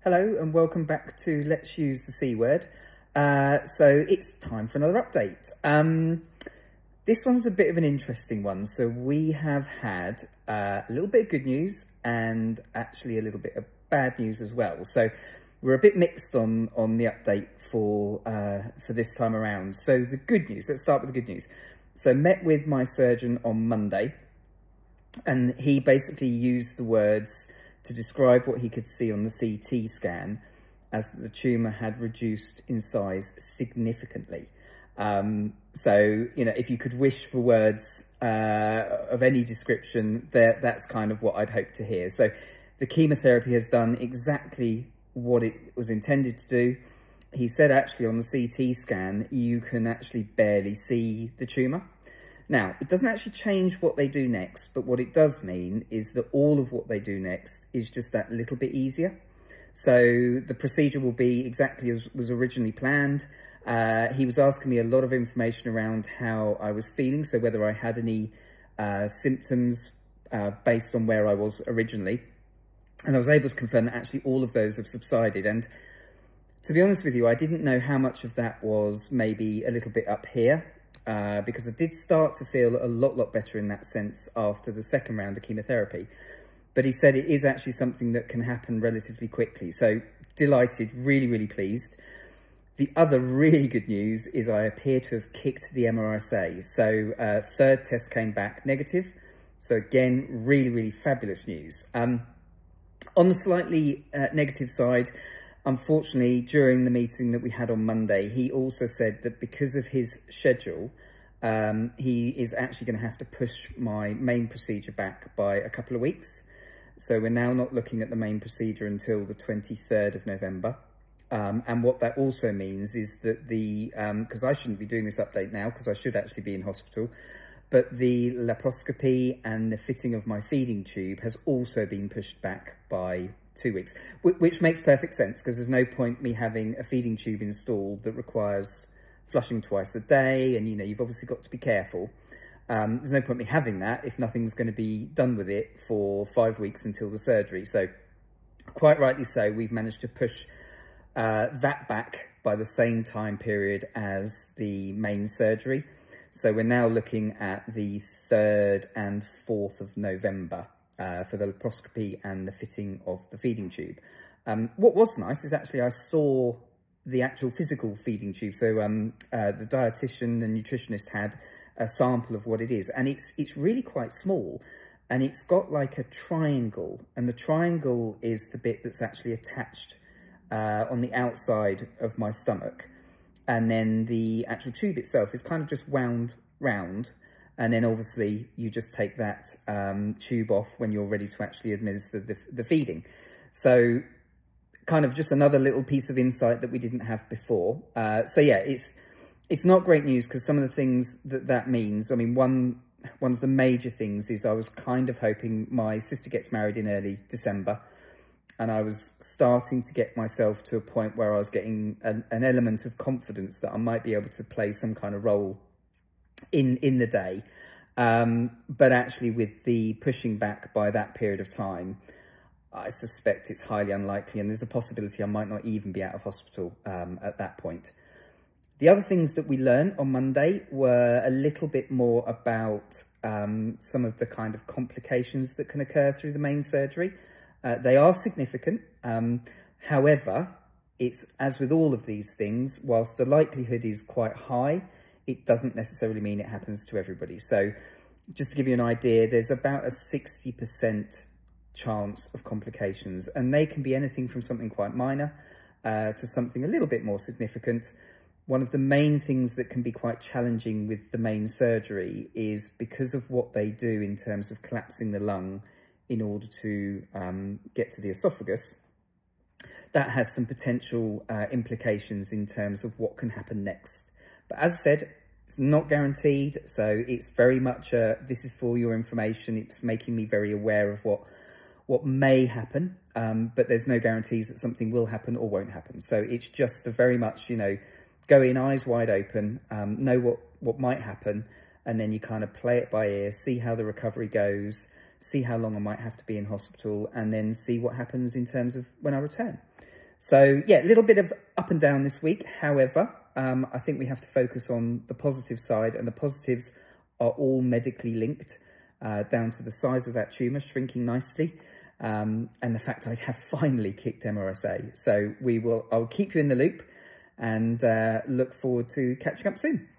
Hello and welcome back to Let's Use the C Word. So it's time for another update. This one's a bit of an interesting one. So we have had a little bit of good news and actually a little bit of bad news as well. So we're a bit mixed on the update for this time around. So the good news, let's start with the good news. So met with my surgeon on Monday and he basically used the words to describe what he could see on the CT scan as the tumour had reduced in size significantly. So, you know, if you could wish for words of any description, that's kind of what I'd hope to hear. So the chemotherapy has done exactly what it was intended to do. He said actually on the CT scan, you can actually barely see the tumour. Now, it doesn't actually change what they do next, but what it does mean is that all of what they do next is just that little bit easier. So the procedure will be exactly as was originally planned. He was asking me a lot of information around how I was feeling, so whether I had any symptoms based on where I was originally. And I was able to confirm that actually all of those have subsided. And to be honest with you, I didn't know how much of that was maybe a little bit up here. Because I did start to feel a lot better in that sense after the second round of chemotherapy. But he said it is actually something that can happen relatively quickly. So delighted, really pleased. The other really good news is I appear to have kicked the MRSA. So third test came back negative. So again, really fabulous news. On the slightly negative side, unfortunately, during the meeting that we had on Monday, he also said that because of his schedule, he is actually going to have to push my main procedure back by a couple of weeks. So we're now not looking at the main procedure until the 23rd of November. And what that also means is that because I shouldn't be doing this update now because I should actually be in hospital, but the laparoscopy and the fitting of my feeding tube has also been pushed back by 2 weeks, which makes perfect sense because there's no point me having a feeding tube installed that requires flushing twice a day. And, you know, you've obviously got to be careful. There's no point me having that if nothing's going to be done with it for 5 weeks until the surgery. So quite rightly so, we've managed to push that back by the same time period as the main surgery. So we're now looking at the 3rd and 4th of November. For the laparoscopy and the fitting of the feeding tube. What was nice is actually I saw the actual physical feeding tube. So the dietitian and nutritionist had a sample of what it is, and it's really quite small, and it's got like a triangle, and the triangle is the bit that's actually attached on the outside of my stomach, and then the actual tube itself is kind of just wound round. And then obviously you just take that tube off when you're ready to actually administer the feeding. So kind of just another little piece of insight that we didn't have before. So yeah, it's not great news because some of the things that means, I mean, one of the major things is I was kind of hoping my sister gets married in early December. And I was starting to get myself to a point where I was getting an element of confidence that I might be able to play some kind of role in the day, but actually with the pushing back by that period of time, I suspect it's highly unlikely, and there's a possibility I might not even be out of hospital at that point. The other things that we learned on Monday were a little bit more about some of the kind of complications that can occur through the main surgery. They are significant. However, it's as with all of these things, whilst the likelihood is quite high, it doesn't necessarily mean it happens to everybody. So just to give you an idea, there's about a 60% chance of complications, and they can be anything from something quite minor to something a little bit more significant. One of the main things that can be quite challenging with the main surgery is because of what they do in terms of collapsing the lung in order to get to the esophagus. That has some potential implications in terms of what can happen next. But as I said, it's not guaranteed, so it's very much this is for your information. It's making me very aware of what may happen, but there's no guarantees that something will happen or won't happen. So it's just a very much, you know, go in eyes wide open, know what might happen, and then you kind of play it by ear, see how the recovery goes, see how long I might have to be in hospital, and then see what happens in terms of when I return. So yeah, a little bit of up and down this week. However, I think we have to focus on the positive side, and the positives are all medically linked, down to the size of that tumour shrinking nicely, and the fact I have finally kicked MRSA. So I'll keep you in the loop, and look forward to catching up soon.